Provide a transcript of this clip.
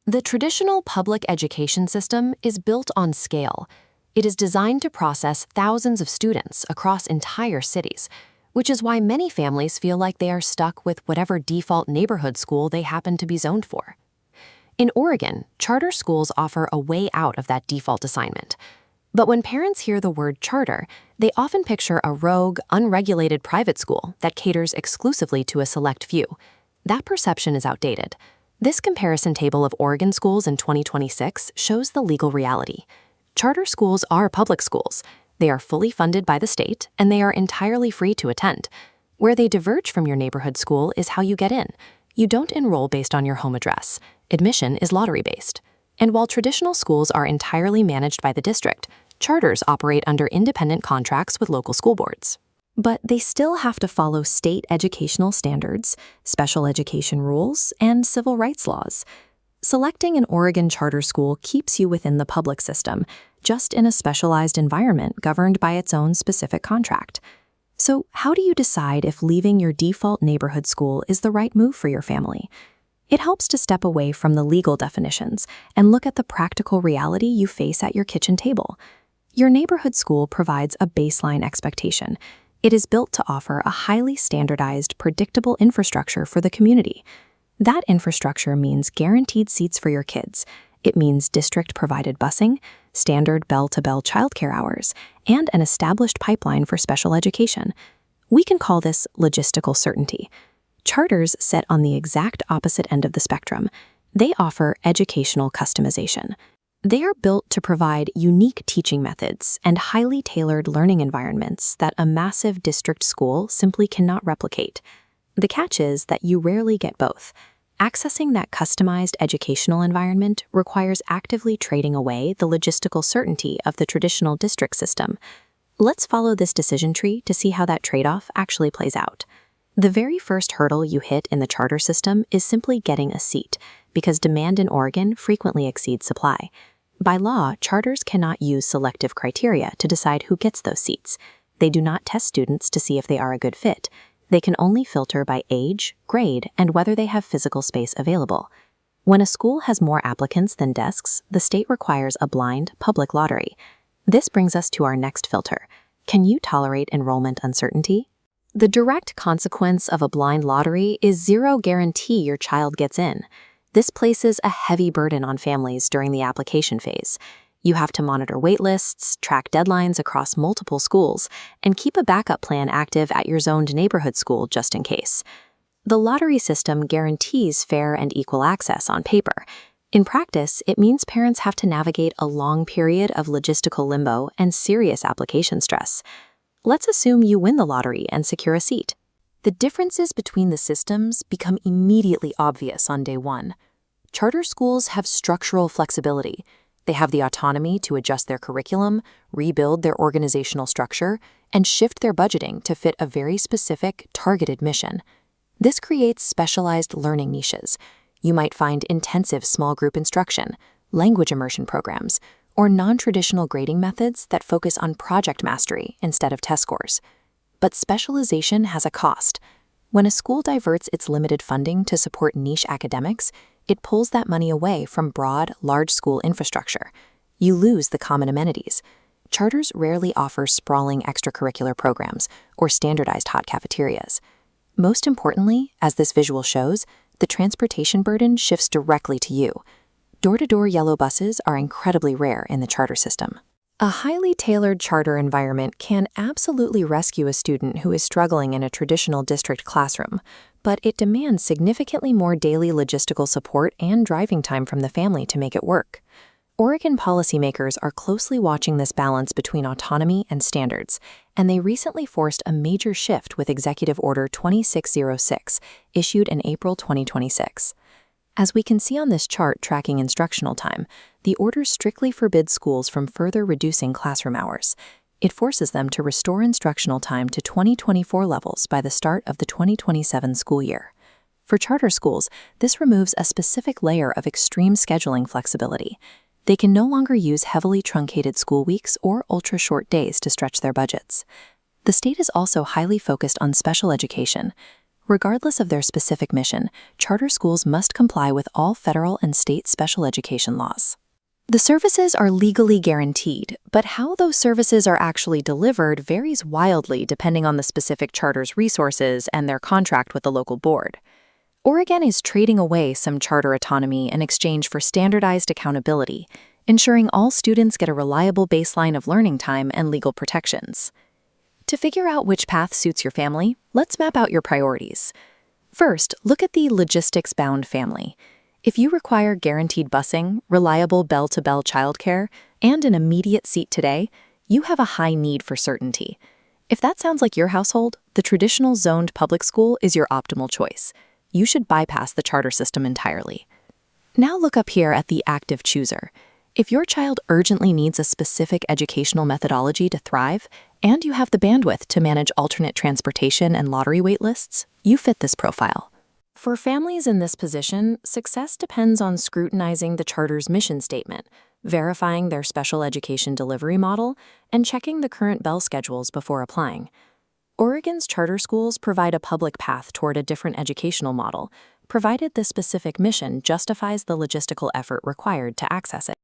The traditional public education system is built on scale. It is designed to process thousands of students across entire cities, which is why many families feel like they are stuck with whatever default neighborhood school they happen to be zoned for. In Oregon, charter schools offer a way out of that default assignment. But when parents hear the word charter, they often picture a rogue, unregulated private school that caters exclusively to a select few. That perception is outdated. This comparison table of Oregon schools in 2026 shows the legal reality. Charter schools are public schools. They are fully funded by the state, and they are entirely free to attend. Where they diverge from your neighborhood school is how you get in. You don't enroll based on your home address. Admission is lottery-based. And while traditional schools are entirely managed by the district, charters operate under independent contracts with local school boards. But they still have to follow state educational standards, special education rules, and civil rights laws. Selecting an Oregon charter school keeps you within the public system, just in a specialized environment governed by its own specific contract. So, how do you decide if leaving your default neighborhood school is the right move for your family? It helps to step away from the legal definitions and look at the practical reality you face at your kitchen table. Your neighborhood school provides a baseline expectation. It is built to offer a highly standardized, predictable infrastructure for the community. That infrastructure means guaranteed seats for your kids. It means district-provided busing, standard bell-to-bell childcare hours, and an established pipeline for special education. We can call this logistical certainty. Charters sit on the exact opposite end of the spectrum. They offer educational customization. They are built to provide unique teaching methods and highly tailored learning environments that a massive district school simply cannot replicate. The catch is that you rarely get both. Accessing that customized educational environment requires actively trading away the logistical certainty of the traditional district system. Let's follow this decision tree to see how that trade-off actually plays out. The very first hurdle you hit in the charter system is simply getting a seat, because demand in Oregon frequently exceeds supply. By law, charters cannot use selective criteria to decide who gets those seats. They do not test students to see if they are a good fit. They can only filter by age, grade, and whether they have physical space available. When a school has more applicants than desks, the state requires a blind, public lottery. This brings us to our next filter. Can you tolerate enrollment uncertainty? The direct consequence of a blind lottery is zero guarantee your child gets in. This places a heavy burden on families during the application phase. You have to monitor waitlists, track deadlines across multiple schools, and keep a backup plan active at your zoned neighborhood school just in case. The lottery system guarantees fair and equal access on paper. In practice, it means parents have to navigate a long period of logistical limbo and serious application stress. Let's assume you win the lottery and secure a seat. The differences between the systems become immediately obvious on day one. Charter schools have structural flexibility. They have the autonomy to adjust their curriculum, rebuild their organizational structure, and shift their budgeting to fit a very specific, targeted mission. This creates specialized learning niches. You might find intensive small group instruction, language immersion programs, or non-traditional grading methods that focus on project mastery instead of test scores. But specialization has a cost. When a school diverts its limited funding to support niche academics, it pulls that money away from broad, large school infrastructure. You lose the common amenities. Charters rarely offer sprawling extracurricular programs or standardized hot cafeterias. Most importantly, as this visual shows, the transportation burden shifts directly to you. Door-to-door yellow buses are incredibly rare in the charter system. A highly tailored charter environment can absolutely rescue a student who is struggling in a traditional district classroom, but it demands significantly more daily logistical support and driving time from the family to make it work. Oregon policymakers are closely watching this balance between autonomy and standards, and they recently forced a major shift with Executive Order 2606, issued in April 2026. As we can see on this chart tracking instructional time, the order strictly forbids schools from further reducing classroom hours. It forces them to restore instructional time to 2024 levels by the start of the 2027 school year. For charter schools, this removes a specific layer of extreme scheduling flexibility. They can no longer use heavily truncated school weeks or ultra-short days to stretch their budgets. The state is also highly focused on special education. Regardless of their specific mission, charter schools must comply with all federal and state special education laws. The services are legally guaranteed, but how those services are actually delivered varies wildly depending on the specific charter's resources and their contract with the local board. Oregon is trading away some charter autonomy in exchange for standardized accountability, ensuring all students get a reliable baseline of learning time and legal protections. To figure out which path suits your family, let's map out your priorities. First, look at the logistics-bound family. If you require guaranteed busing, reliable bell-to-bell childcare, and an immediate seat today, you have a high need for certainty. If that sounds like your household, the traditional zoned public school is your optimal choice. You should bypass the charter system entirely. Now look up here at the active chooser. If your child urgently needs a specific educational methodology to thrive, and you have the bandwidth to manage alternate transportation and lottery waitlists, you fit this profile. For families in this position, success depends on scrutinizing the charter's mission statement, verifying their special education delivery model, and checking the current bell schedules before applying. Oregon's charter schools provide a public path toward a different educational model, provided the specific mission justifies the logistical effort required to access it.